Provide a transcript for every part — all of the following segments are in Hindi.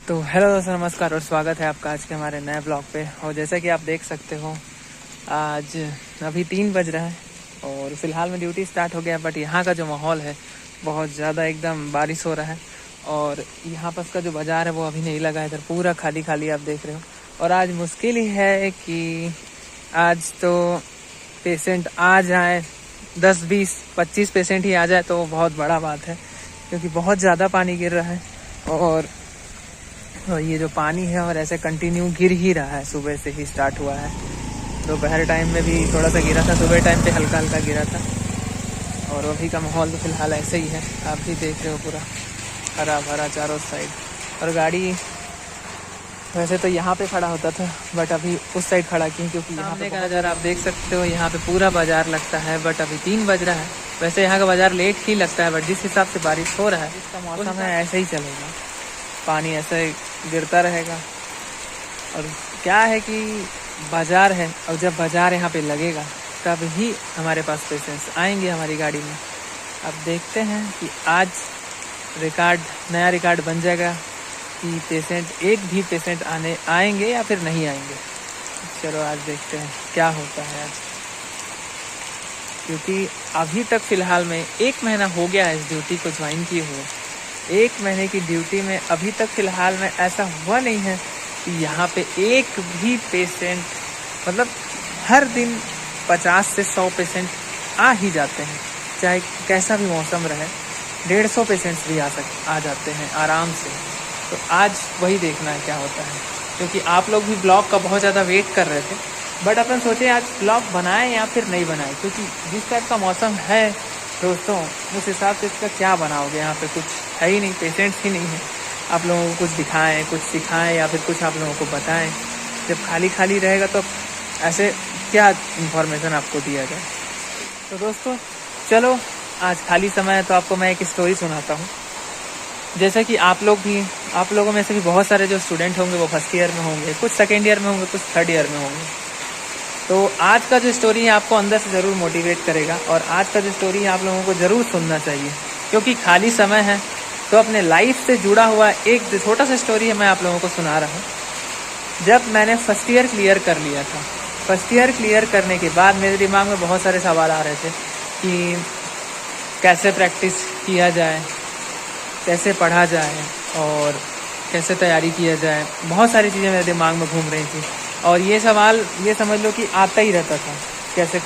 तो हेलो दोस्तों, नमस्कार और स्वागत है आपका आज के हमारे नए ब्लॉग पे। और जैसा कि आप देख सकते हो आज अभी 3 बज रहा है और फ़िलहाल में ड्यूटी स्टार्ट हो गया। बट यहाँ का जो माहौल है बहुत ज़्यादा एकदम बारिश हो रहा है और यहाँ पास का जो बाज़ार है वो अभी नहीं लगा है, इधर पूरा खाली खाली आप देख रहे हो। और आज मुश्किल ही है कि आज तो पेशेंट आ जाए, 10, 20, 25 पेशेंट ही आ जाए तो बहुत बड़ा बात है, क्योंकि बहुत ज़्यादा पानी गिर रहा है। और ये जो पानी है और ऐसे कंटिन्यू गिर ही रहा है, सुबह से ही स्टार्ट हुआ है। दोपहर टाइम में भी थोड़ा सा गिरा था, सुबह टाइम पे हल्का हल्का गिरा था। और अभी का माहौल तो फ़िलहाल ऐसे ही है, आप भी देख रहे हो, पूरा हरा भरा चारों साइड। और गाड़ी वैसे तो यहाँ पे खड़ा होता था बट अभी उस साइड खड़ा की, क्योंकि सामने का नज़ारा आप देख सकते हो। यहाँ पे पूरा बाज़ार लगता है बट अभी 3 बज रहा है। वैसे यहाँ का बाज़ार लेट ही लगता है, बट जिस हिसाब से बारिश हो रहा है, इसका मौसम है, ऐसे ही चलेगा, पानी ऐसे गिरता रहेगा। और क्या है कि बाज़ार है, और जब बाज़ार यहाँ पे लगेगा तब ही हमारे पास पेशेंट्स आएंगे हमारी गाड़ी में। अब देखते हैं कि आज नया रिकॉर्ड बन जाएगा कि एक भी पेशेंट आएंगे या फिर नहीं आएंगे। चलो आज देखते हैं क्या होता है आज, क्योंकि अभी तक फ़िलहाल में 1 महीना हो गया है इस ड्यूटी को ज्वाइन किए हुए। 1 महीने की ड्यूटी में अभी तक फ़िलहाल में ऐसा हुआ नहीं है कि यहाँ पे एक भी पेशेंट, मतलब हर दिन 50 से 100 पेशेंट आ ही जाते हैं, चाहे कैसा भी मौसम रहे। 150 पेशेंट्स भी आ जाते हैं आराम से। तो आज वही देखना है क्या होता है, क्योंकि आप लोग भी ब्लॉग का बहुत ज़्यादा वेट कर रहे थे। बट अपन सोचे आज ब्लॉग बनाएं या फिर नहीं बनाएं, क्योंकि जिस टाइप का मौसम है दोस्तों, उस हिसाब से इसका क्या बनाओगे। यहाँ पे कुछ है ही नहीं, पेशेंट्स ही नहीं है। आप लोगों को कुछ दिखाएं, कुछ सिखाएं या फिर कुछ आप लोगों को बताएं। जब खाली खाली रहेगा तो ऐसे क्या इन्फॉर्मेशन आपको दिया जाए। तो दोस्तों चलो, आज खाली समय है तो आपको मैं एक स्टोरी सुनाता हूँ। जैसा कि आप लोगों में से भी बहुत सारे जो स्टूडेंट होंगे वो फर्स्ट ईयर में होंगे, कुछ सेकेंड ईयर में होंगे, कुछ थर्ड ईयर में होंगे। तो आज का जो स्टोरी है आपको अंदर से ज़रूर मोटिवेट करेगा, और आज का जो स्टोरी है आप लोगों को ज़रूर सुनना चाहिए, क्योंकि खाली समय है तो अपने लाइफ से जुड़ा हुआ एक छोटा सा स्टोरी है मैं आप लोगों को सुना रहा हूँ। जब मैंने फर्स्ट ईयर क्लियर कर लिया था, फर्स्ट ईयर क्लियर करने के बाद मेरे दिमाग में बहुत सारे सवाल आ रहे थे कि कैसे प्रैक्टिस किया जाए, कैसे पढ़ा जाए और कैसे तैयारी किया जाए। बहुत सारी चीज़ें मेरे दिमाग में घूम रही थी, और ये सवाल ये समझ लो कि आता ही रहता था, कैसे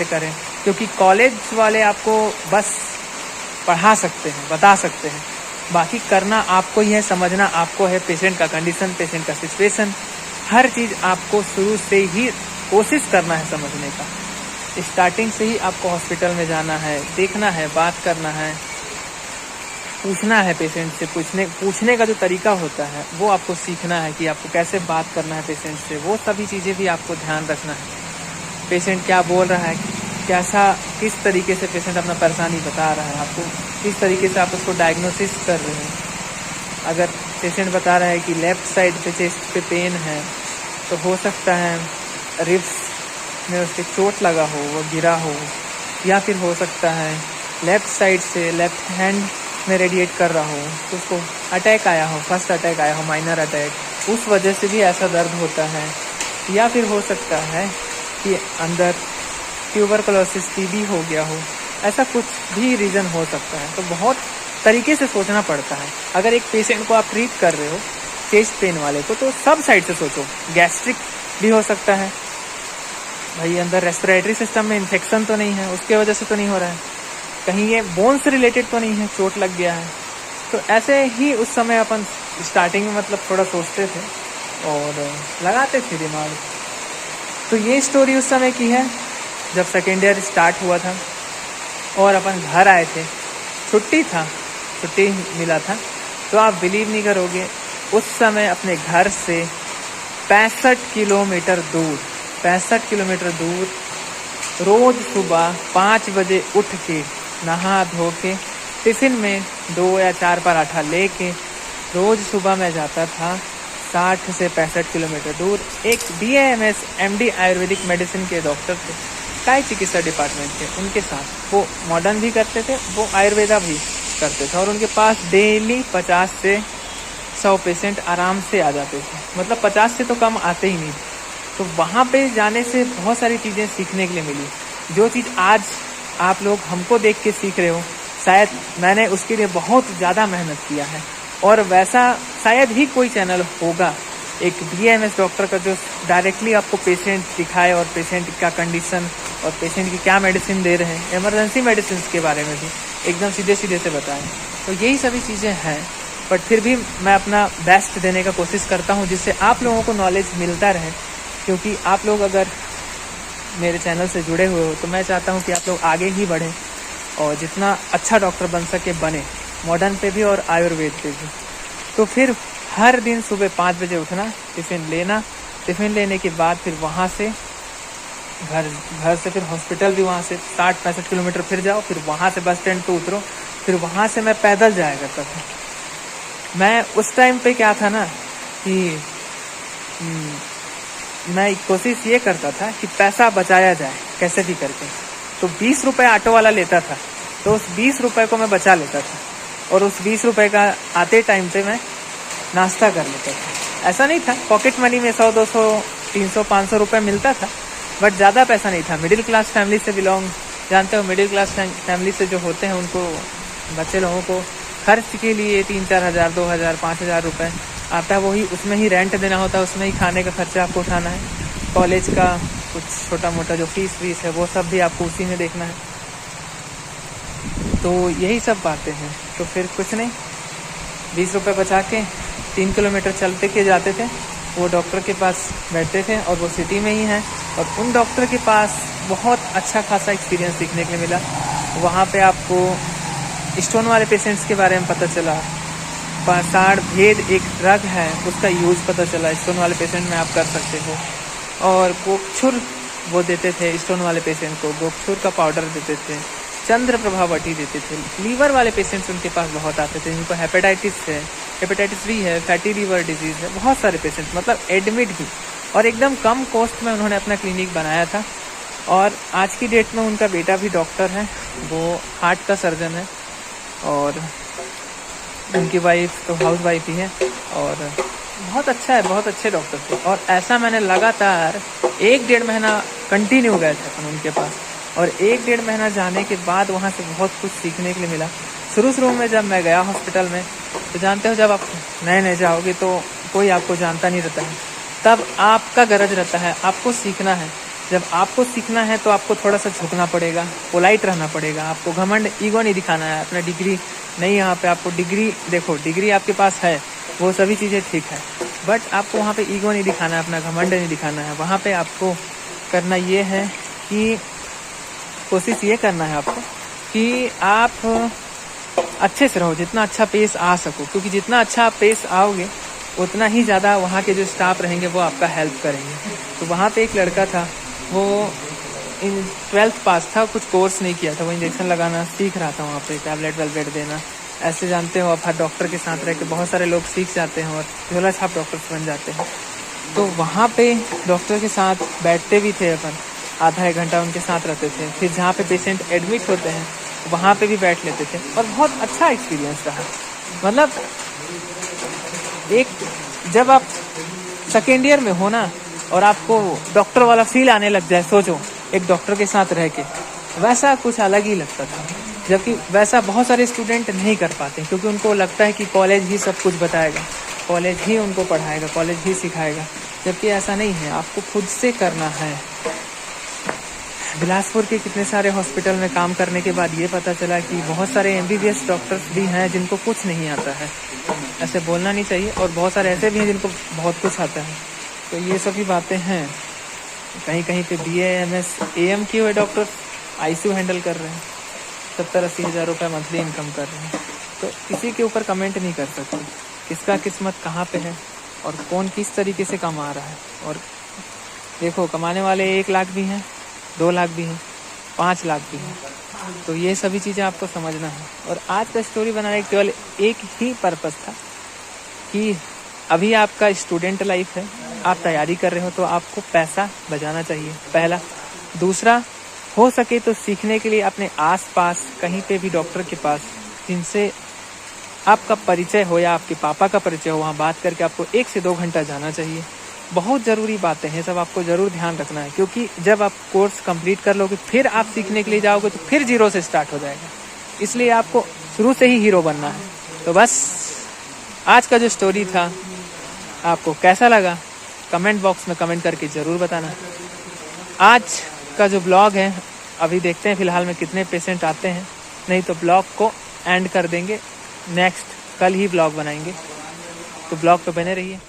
करें, क्योंकि कॉलेज वाले आपको बस पढ़ा सकते हैं, बता सकते हैं, बाकी करना आपको ही है, समझना आपको है। पेशेंट का कंडीशन, पेशेंट का सिचुएशन, हर चीज़ आपको शुरू से ही कोशिश करना है समझने का। स्टार्टिंग से ही आपको हॉस्पिटल में जाना है, देखना है, बात करना है, पूछना है पेशेंट से। पूछने का जो तरीका होता है वो आपको सीखना है कि आपको कैसे बात करना है पेशेंट से। वो सभी चीज़ें भी आपको ध्यान रखना है। पेशेंट क्या बोल रहा है, किस तरीके से पेशेंट अपना परेशानी बता रहा है, आपको किस तरीके से आप उसको डायग्नोसिस कर रहे हैं। अगर पेशेंट बता रहा है कि लेफ़्ट साइड पे चेस्ट पे पेन है, तो हो सकता है रिब्स में उसके चोट लगा हो, वो गिरा हो, या फिर हो सकता है लेफ़्ट साइड से लेफ़्ट हैंड में रेडिएट कर रहा हो, तो उसको अटैक आया हो, फर्स्ट अटैक आया हो, माइनर अटैक, उस वजह से भी ऐसा दर्द होता है। या फिर हो सकता है कि अंदर ट्यूबरकुलोसिस, टीबी हो गया हो, ऐसा कुछ भी रीज़न हो सकता है। तो बहुत तरीके से सोचना पड़ता है। अगर एक पेशेंट को आप ट्रीट कर रहे हो चेस्ट पेन वाले को, तो सब साइड से सोचो। गैस्ट्रिक भी हो सकता है, भाई अंदर रेस्पिरेटरी सिस्टम में इन्फेक्शन तो नहीं है, उसके वजह से तो नहीं हो रहा है, कहीं ये बोन से रिलेटेड तो नहीं है, चोट लग गया है। तो ऐसे ही उस समय अपन स्टार्टिंग में मतलब थोड़ा सोचते थे और लगाते थे दिमाग। तो ये स्टोरी उस समय की है जब सेकेंड ईयर स्टार्ट हुआ था और अपन घर आए थे, छुट्टी मिला था। तो आप बिलीव नहीं करोगे, उस समय अपने घर से 65 किलोमीटर दूर रोज़ सुबह 5 बजे उठ के नहा धो के टिफ़िन में 2 या 4 पराठा लेके रोज़ सुबह मैं जाता था 60 से 65 किलोमीटर दूर। एक DAMS MD आयुर्वेदिक मेडिसिन के डॉक्टर थे, काय चिकित्सा डिपार्टमेंट थे, उनके साथ वो मॉडर्न भी करते थे, वो आयुर्वेदा भी करते थे, और उनके पास डेली 50 से 100 पेशेंट आराम से आ जाते थे, मतलब 50 से तो कम आते ही नहीं। तो वहाँ पे जाने से बहुत सारी चीज़ें सीखने के लिए मिली। जो चीज़ आज आप लोग हमको देख के सीख रहे हो, शायद मैंने उसके लिए बहुत ज़्यादा मेहनत किया है। और वैसा शायद ही कोई चैनल होगा एक BAMS डॉक्टर का जो डायरेक्टली आपको पेशेंट दिखाए और पेशेंट का कंडीशन और पेशेंट की क्या मेडिसिन दे रहे हैं, इमरजेंसी मेडिसिन के बारे में भी एकदम सीधे सीधे से बताएं। तो यही सभी चीज़ें हैं, बट फिर भी मैं अपना बेस्ट देने का कोशिश करता हूँ जिससे आप लोगों को नॉलेज मिलता रहे। क्योंकि आप लोग अगर मेरे चैनल से जुड़े हुए हो तो मैं चाहता हूँ कि आप लोग आगे ही बढ़ें और जितना अच्छा डॉक्टर बन सके बने, मॉडर्न पे भी और आयुर्वेद पे भी। तो फिर हर दिन सुबह 5 बजे उठना, टिफ़िन लेना, टिफ़िन लेने के बाद फिर वहाँ से घर से फिर हॉस्पिटल भी वहाँ से 60-65 किलोमीटर फिर जाओ, फिर वहाँ से बस स्टैंड पे उतरो, फिर वहाँ से मैं पैदल जाया करता था। मैं उस टाइम पे क्या था ना कि मैं कोशिश ये करता था कि पैसा बचाया जाए कैसे भी करके। तो 20 रुपये ऑटो वाला लेता था, तो उस 20 रुपये को मैं बचा लेता था और उस 20 रुपये का आते टाइम पे मैं नाश्ता कर लेता था। ऐसा नहीं था, पॉकेट मनी में 100, 200, 300, 500 रुपये मिलता था, बट ज़्यादा पैसा नहीं था। मिडिल क्लास फैमिली से बिलोंग, जानते हो मिडिल क्लास फैमिली से जो होते हैं उनको, बच्चे लोगों को खर्च के लिए 3-4 हज़ार, 2,000, 5,000 रुपये आता है। वही उसमें ही रेंट देना होता है, उसमें ही खाने का खर्चा आपको उठाना है, कॉलेज का कुछ छोटा मोटा जो फीस है वो सब भी आपको उसी में देखना है। तो यही सब बातें हैं। तो फिर कुछ नहीं, 20 रुपये बचा के 3 किलोमीटर चलते के जाते थे। वो डॉक्टर के पास बैठते थे और वो सिटी में ही हैं, और उन डॉक्टर के पास बहुत अच्छा खासा एक्सपीरियंस सीखने के लिए मिला। वहाँ पे आपको स्टोन वाले पेशेंट्स के बारे में पता चला, पाषाण भेद एक ड्रग है उसका यूज़ पता चला, स्टोन वाले पेशेंट में आप कर सकते हो। और गोक्षुर वो देते थे स्टोन वाले पेशेंट को, गोक्षुर का पाउडर देते थे, चंद्र प्रभावटी देते थे। लीवर वाले पेशेंट्स उनके पास बहुत आते थे, जिनको हेपेटाइटिस है, हेपेटाइटिस बी है, फैटी लीवर डिजीज़ है, बहुत सारे पेशेंट्स, मतलब एडमिट भी। और एकदम कम कॉस्ट में उन्होंने अपना क्लिनिक बनाया था। और आज की डेट में उनका बेटा भी डॉक्टर है, वो हार्ट का सर्जन है, और उनकी वाइफ तो हाउस वाइफ ही है, और बहुत अच्छा है, बहुत अच्छे डॉक्टर थे। और ऐसा मैंने लगातार 1-1.5 महीना कंटिन्यू गए थे अपन उनके पास, और 1-1.5 महीना जाने के बाद वहाँ से बहुत कुछ सीखने के लिए मिला। शुरू में जब मैं गया हॉस्पिटल में, तो जानते हो जब आप नए जाओगे तो कोई आपको जानता नहीं रहता है, तब आपका गरज रहता है, आपको सीखना है। जब आपको सीखना है तो आपको थोड़ा सा झुकना पड़ेगा, पोलाइट रहना पड़ेगा, आपको घमंड ईगो नहीं दिखाना है, अपना डिग्री नहीं, यहाँ पे आपको डिग्री, देखो डिग्री आपके पास है, वो सभी चीज़ें ठीक है, बट आपको वहाँ पे ईगो नहीं दिखाना है, अपना घमंड नहीं दिखाना है। वहाँ पे आपको करना ये है कि कोशिश ये करना है आपको कि आप अच्छे से रहो, जितना अच्छा पेश आ सको, क्योंकि जितना अच्छा आप पेश आओगे उतना ही ज़्यादा वहाँ के जो स्टाफ रहेंगे वो आपका हेल्प करेंगे। तो वहाँ पे एक लड़का था, वो 12th पास था, कुछ कोर्स नहीं किया था, वो इंजेक्शन लगाना सीख रहा था, वहाँ पे टैबलेट देना। ऐसे जानते हो आप, हर डॉक्टर के साथ रह के बहुत सारे लोग सीख जाते हैं और झोला छाप डॉक्टर्स बन जाते हैं। तो वहाँ पे डॉक्टर के साथ बैठते भी थे अपन, आधा 1 घंटा उनके साथ रहते थे। फिर जहाँ पे पेशेंट एडमिट होते हैं वहाँ पे भी बैठ लेते थे, और बहुत अच्छा एक्सपीरियंस रहा। मतलब एक जब आप सेकेंड ईयर में हो ना और आपको डॉक्टर वाला फील आने लग जाए, सोचो एक डॉक्टर के साथ रह के, वैसा कुछ अलग ही लगता था। जबकि वैसा बहुत सारे स्टूडेंट नहीं कर पाते, क्योंकि उनको लगता है कि कॉलेज ही सब कुछ बताएगा, कॉलेज ही उनको पढ़ाएगा, कॉलेज ही सिखाएगा, जबकि ऐसा नहीं है, आपको खुद से करना है। बिलासपुर के कितने सारे हॉस्पिटल में काम करने के बाद ये पता चला कि बहुत सारे MBBS डॉक्टर्स भी हैं जिनको कुछ नहीं आता है। ऐसे बोलना नहीं चाहिए, और बहुत सारे ऐसे भी हैं जिनको बहुत कुछ आता है। तो ये सभी बातें हैं। कहीं कहीं पे BAMS AM किए हुए डॉक्टर ICU हैंडल कर रहे हैं, 70-80 हज़ार रुपये मंथली इनकम कर रहे हैं। तो किसी के ऊपर कमेंट नहीं कर सकते, किसका किस्मत कहाँ पे है और कौन किस तरीके से कमा रहा है। और देखो, कमाने वाले 1 लाख भी हैं, 2 लाख भी हैं, 5 लाख भी हैं। तो ये सभी चीज़ें आपको समझना है। और आज का स्टोरी बनाने का केवल एक ही पर्पस था कि अभी आपका स्टूडेंट लाइफ है, आप तैयारी कर रहे हो, तो आपको पैसा बचाना चाहिए, पहला। दूसरा, हो सके तो सीखने के लिए अपने आसपास कहीं पे भी डॉक्टर के पास, जिनसे आपका परिचय हो या आपके पापा का परिचय हो, वहाँ बात करके आपको 1 से 2 घंटा जाना चाहिए। बहुत ज़रूरी बातें हैं, सब आपको ज़रूर ध्यान रखना है, क्योंकि जब आप कोर्स कंप्लीट कर लोगे फिर आप सीखने के लिए जाओगे तो फिर 0 से स्टार्ट हो जाएगा। इसलिए आपको शुरू से ही हीरो बनना है। तो बस आज का जो स्टोरी था आपको कैसा लगा कमेंट बॉक्स में कमेंट करके ज़रूर बताना। आज का जो ब्लॉग है अभी देखते हैं फ़िलहाल में कितने पेशेंट आते हैं, नहीं तो ब्लॉग को एंड कर देंगे। नेक्स्ट कल ही ब्लॉग बनाएंगे, तो ब्लॉग पे बने रहिए।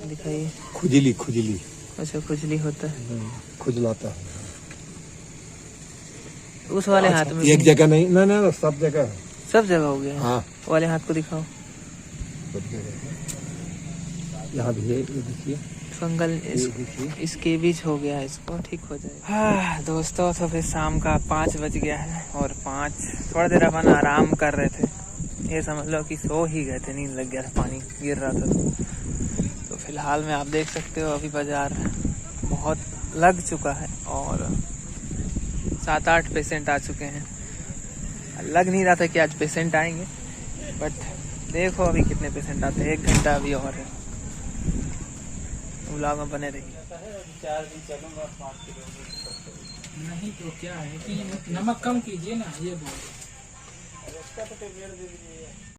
दिखाइए। खुजली खुजली अच्छा, खुजली होता है, खुजलाता है। उस वाले हाथ में एक जगह नहीं, ना ना सब जगह, सब जगह हो गया। हाँ वाले हाथ को दिखाओ। यहाँ भी है, ये देखिए फंगल इसके बीच हो गया है, इसको ठीक हो जाएगा। हाँ दोस्तों, तो फिर शाम का 5 बज गया है और 5 थोड़ा देर अपन आराम कर रहे थे। ये समझ लो कि सो ही गए थे, नींद लग गया था, पानी गिर रहा था। तो फिलहाल में आप देख सकते हो अभी बाजार बहुत लग चुका है और 7-8 पेशेंट आ चुके हैं। लग नहीं रहा था कि आज पेशेंट आएंगे, बट देखो अभी कितने पेशेंट आते हैं। 1 घंटा अभी और है। ब्लॉग में बने रहिए। नहीं तो क्या है कि नमक कम कीजिए ना, ये बोल